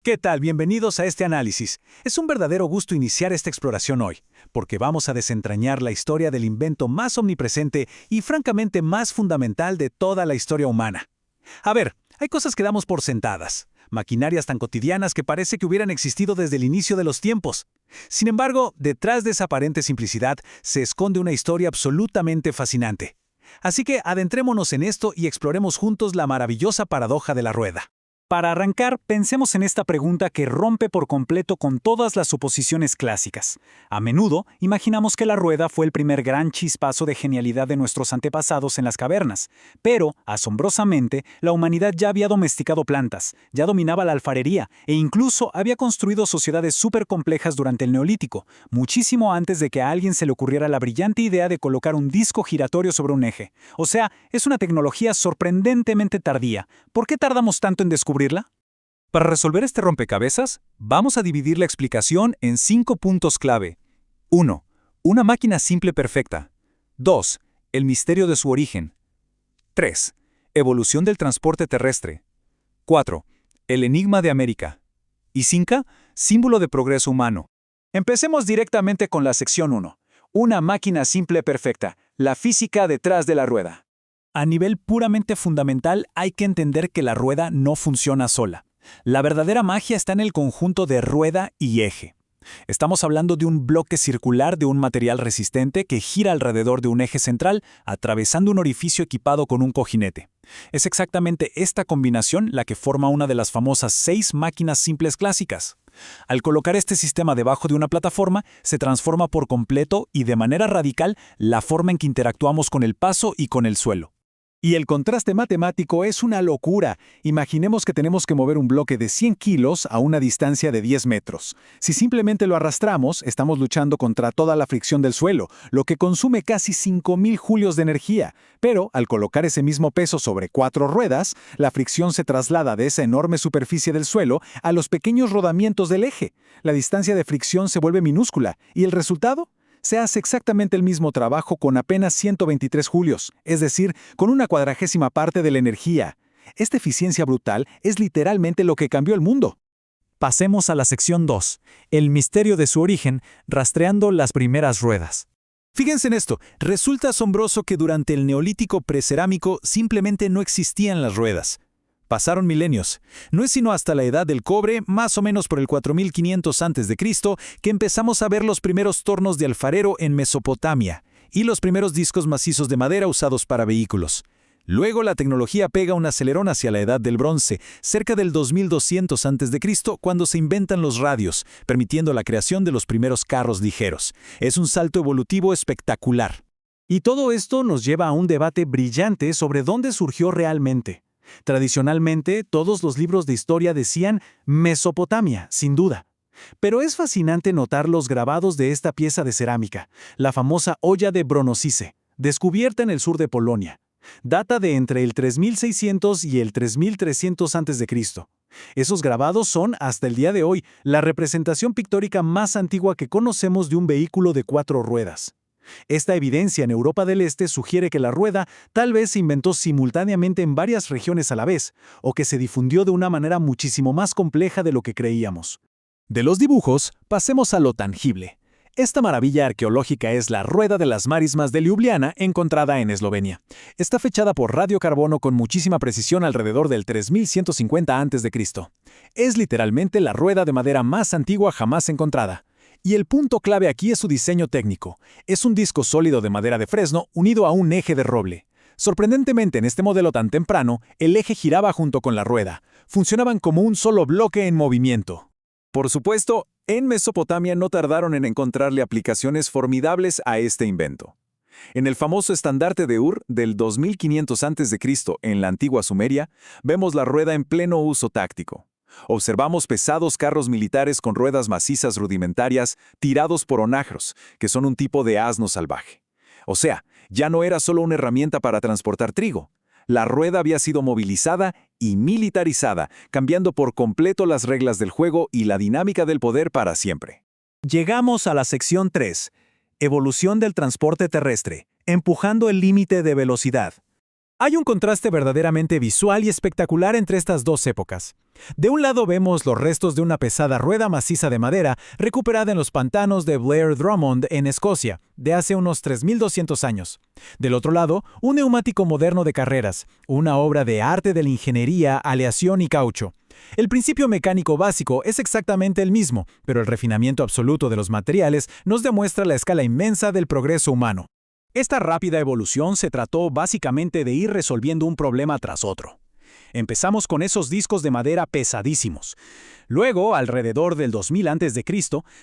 ¿Qué tal? Bienvenidos a este análisis. Es un verdadero gusto iniciar esta exploración hoy, porque vamos a desentrañar la historia del invento más omnipresente y francamente más fundamental de toda la historia humana. A ver, hay cosas que damos por sentadas, maquinarias tan cotidianas que parece que hubieran existido desde el inicio de los tiempos. Sin embargo, detrás de esa aparente simplicidad se esconde una historia absolutamente fascinante. Así que adentrémonos en esto y exploremos juntos la maravillosa paradoja de la rueda. Para arrancar, pensemos en esta pregunta que rompe por completo con todas las suposiciones clásicas. A menudo, imaginamos que la rueda fue el primer gran chispazo de genialidad de nuestros antepasados en las cavernas. Pero, asombrosamente, la humanidad ya había domesticado plantas, ya dominaba la alfarería e incluso había construido sociedades súper complejas durante el Neolítico, muchísimo antes de que a alguien se le ocurriera la brillante idea de colocar un disco giratorio sobre un eje. O sea, es una tecnología sorprendentemente tardía. ¿Por qué tardamos tanto en descubrirla? Para resolver este rompecabezas, vamos a dividir la explicación en 5 puntos clave. 1. Una máquina simple perfecta. 2. El misterio de su origen. 3. Evolución del transporte terrestre. 4. El enigma de América. Y 5. Símbolo de progreso humano. Empecemos directamente con la sección 1. Una máquina simple perfecta. La física detrás de la rueda. A nivel puramente fundamental, hay que entender que la rueda no funciona sola. La verdadera magia está en el conjunto de rueda y eje. Estamos hablando de un bloque circular de un material resistente que gira alrededor de un eje central, atravesando un orificio equipado con un cojinete. Es exactamente esta combinación la que forma una de las famosas 6 máquinas simples clásicas. Al colocar este sistema debajo de una plataforma, se transforma por completo y de manera radical la forma en que interactuamos con el paso y con el suelo. Y el contraste matemático es una locura. Imaginemos que tenemos que mover un bloque de 100 kilos a una distancia de 10 metros. Si simplemente lo arrastramos, estamos luchando contra toda la fricción del suelo, lo que consume casi 5.000 julios de energía. Pero, al colocar ese mismo peso sobre 4 ruedas, la fricción se traslada de esa enorme superficie del suelo a los pequeños rodamientos del eje. La distancia de fricción se vuelve minúscula. ¿Y el resultado? Se hace exactamente el mismo trabajo con apenas 123 julios, es decir, con una 1/40 parte de la energía. Esta eficiencia brutal es literalmente lo que cambió el mundo. Pasemos a la sección 2, el misterio de su origen, rastreando las primeras ruedas. Fíjense en esto, resulta asombroso que durante el Neolítico precerámico simplemente no existían las ruedas. Pasaron milenios. No es sino hasta la edad del cobre, más o menos por el 4500 a.C., que empezamos a ver los primeros tornos de alfarero en Mesopotamia y los primeros discos macizos de madera usados para vehículos. Luego la tecnología pega un acelerón hacia la edad del bronce, cerca del 2200 a.C., cuando se inventan los radios, permitiendo la creación de los primeros carros ligeros. Es un salto evolutivo espectacular. Y todo esto nos lleva a un debate brillante sobre dónde surgió realmente. Tradicionalmente, todos los libros de historia decían Mesopotamia, sin duda. Pero es fascinante notar los grabados de esta pieza de cerámica, la famosa olla de Bronosice, descubierta en el sur de Polonia. Data de entre el 3600 y el 3300 a.C. Esos grabados son, hasta el día de hoy, la representación pictórica más antigua que conocemos de un vehículo de 4 ruedas. Esta evidencia en Europa del Este sugiere que la rueda tal vez se inventó simultáneamente en varias regiones a la vez, o que se difundió de una manera muchísimo más compleja de lo que creíamos. De los dibujos, pasemos a lo tangible. Esta maravilla arqueológica es la Rueda de las Marismas de Ljubljana, encontrada en Eslovenia. Está fechada por radiocarbono con muchísima precisión alrededor del 3150 a.C. Es literalmente la rueda de madera más antigua jamás encontrada. Y el punto clave aquí es su diseño técnico. Es un disco sólido de madera de fresno unido a un eje de roble. Sorprendentemente, en este modelo tan temprano, el eje giraba junto con la rueda. Funcionaban como un solo bloque en movimiento. Por supuesto, en Mesopotamia no tardaron en encontrarle aplicaciones formidables a este invento. En el famoso estandarte de Ur del 2500 a.C. en la antigua Sumeria, vemos la rueda en pleno uso táctico. Observamos pesados carros militares con ruedas macizas rudimentarias tirados por onagros, que son un tipo de asno salvaje. O sea, ya no era solo una herramienta para transportar trigo. La rueda había sido movilizada y militarizada, cambiando por completo las reglas del juego y la dinámica del poder para siempre. Llegamos a la sección 3, evolución del transporte terrestre, empujando el límite de velocidad. Hay un contraste verdaderamente visual y espectacular entre estas dos épocas. De un lado vemos los restos de una pesada rueda maciza de madera recuperada en los pantanos de Blair Drummond en Escocia, de hace unos 3200 años. Del otro lado, un neumático moderno de carreras, una obra de arte de la ingeniería, aleación y caucho. El principio mecánico básico es exactamente el mismo, pero el refinamiento absoluto de los materiales nos demuestra la escala inmensa del progreso humano. Esta rápida evolución se trató básicamente de ir resolviendo un problema tras otro. Empezamos con esos discos de madera pesadísimos. Luego, alrededor del 2000 a.C.,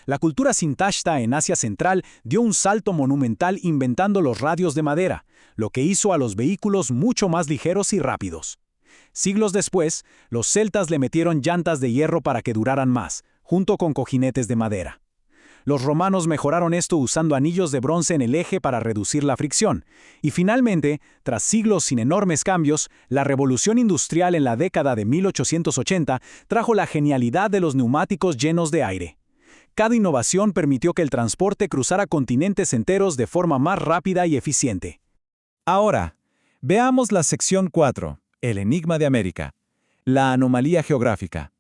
la cultura sintashta en Asia Central dio un salto monumental inventando los radios de madera, lo que hizo a los vehículos mucho más ligeros y rápidos. Siglos después, los celtas le metieron llantas de hierro para que duraran más, junto con cojinetes de madera. Los romanos mejoraron esto usando anillos de bronce en el eje para reducir la fricción. Y finalmente, tras siglos sin enormes cambios, la revolución industrial en la década de 1880 trajo la genialidad de los neumáticos llenos de aire. Cada innovación permitió que el transporte cruzara continentes enteros de forma más rápida y eficiente. Ahora, veamos la sección 4, el enigma de América. La anomalía geográfica.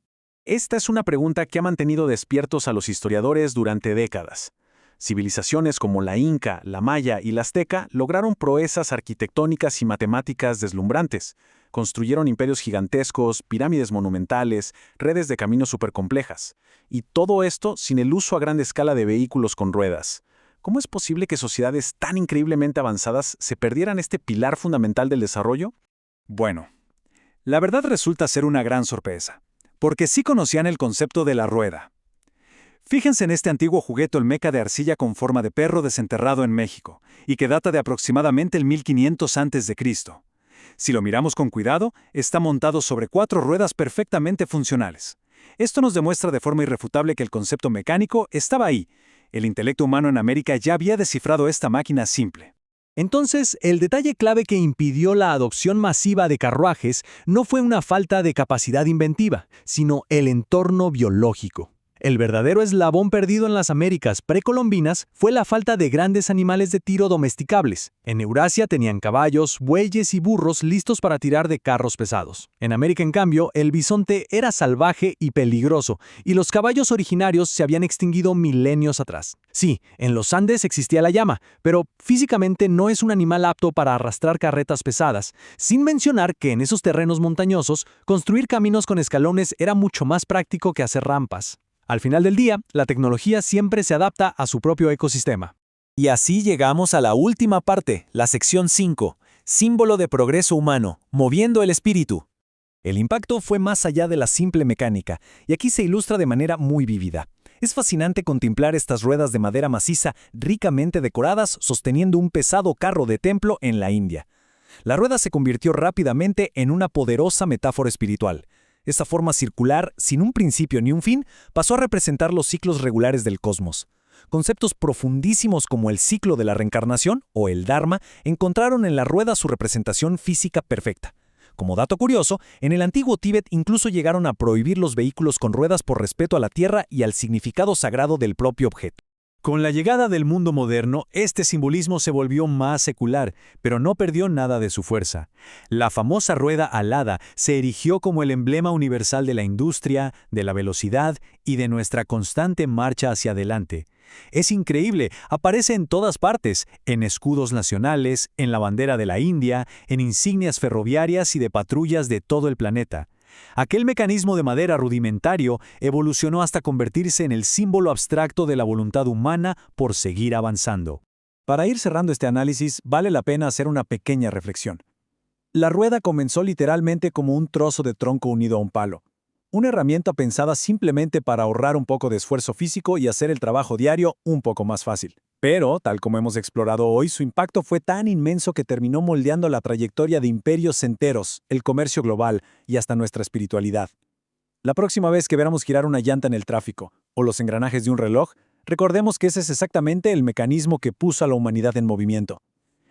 Esta es una pregunta que ha mantenido despiertos a los historiadores durante décadas. Civilizaciones como la Inca, la Maya y la Azteca lograron proezas arquitectónicas y matemáticas deslumbrantes. Construyeron imperios gigantescos, pirámides monumentales, redes de caminos supercomplejas. Y todo esto sin el uso a gran escala de vehículos con ruedas. ¿Cómo es posible que sociedades tan increíblemente avanzadas se perdieran este pilar fundamental del desarrollo? Bueno, la verdad resulta ser una gran sorpresa, porque sí conocían el concepto de la rueda. Fíjense en este antiguo juguete olmeca de arcilla con forma de perro desenterrado en México, y que data de aproximadamente el 1500 a.C. Si lo miramos con cuidado, está montado sobre 4 ruedas perfectamente funcionales. Esto nos demuestra de forma irrefutable que el concepto mecánico estaba ahí. El intelecto humano en América ya había descifrado esta máquina simple. Entonces, el detalle clave que impidió la adopción masiva de carruajes no fue una falta de capacidad inventiva, sino el entorno biológico. El verdadero eslabón perdido en las Américas precolombinas fue la falta de grandes animales de tiro domesticables. En Eurasia tenían caballos, bueyes y burros listos para tirar de carros pesados. En América, en cambio, el bisonte era salvaje y peligroso, y los caballos originarios se habían extinguido milenios atrás. Sí, en los Andes existía la llama, pero físicamente no es un animal apto para arrastrar carretas pesadas, sin mencionar que en esos terrenos montañosos, construir caminos con escalones era mucho más práctico que hacer rampas. Al final del día, la tecnología siempre se adapta a su propio ecosistema. Y así llegamos a la última parte, la sección 5, símbolo de progreso humano, moviendo el espíritu. El impacto fue más allá de la simple mecánica, y aquí se ilustra de manera muy vívida. Es fascinante contemplar estas ruedas de madera maciza ricamente decoradas sosteniendo un pesado carro de templo en la India. La rueda se convirtió rápidamente en una poderosa metáfora espiritual. Esta forma circular, sin un principio ni un fin, pasó a representar los ciclos regulares del cosmos. Conceptos profundísimos como el ciclo de la reencarnación o el Dharma encontraron en la rueda su representación física perfecta. Como dato curioso, en el antiguo Tíbet incluso llegaron a prohibir los vehículos con ruedas por respeto a la tierra y al significado sagrado del propio objeto. Con la llegada del mundo moderno, este simbolismo se volvió más secular, pero no perdió nada de su fuerza. La famosa rueda alada se erigió como el emblema universal de la industria, de la velocidad y de nuestra constante marcha hacia adelante. Es increíble, aparece en todas partes, en escudos nacionales, en la bandera de la India, en insignias ferroviarias y de patrullas de todo el planeta. Aquel mecanismo de madera rudimentario evolucionó hasta convertirse en el símbolo abstracto de la voluntad humana por seguir avanzando. Para ir cerrando este análisis, vale la pena hacer una pequeña reflexión. La rueda comenzó literalmente como un trozo de tronco unido a un palo. Una herramienta pensada simplemente para ahorrar un poco de esfuerzo físico y hacer el trabajo diario un poco más fácil. Pero, tal como hemos explorado hoy, su impacto fue tan inmenso que terminó moldeando la trayectoria de imperios enteros, el comercio global y hasta nuestra espiritualidad. La próxima vez que veamos girar una llanta en el tráfico o los engranajes de un reloj, recordemos que ese es exactamente el mecanismo que puso a la humanidad en movimiento.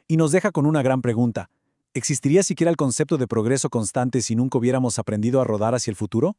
Y nos deja con una gran pregunta. ¿Existiría siquiera el concepto de progreso constante si nunca hubiéramos aprendido a rodar hacia el futuro?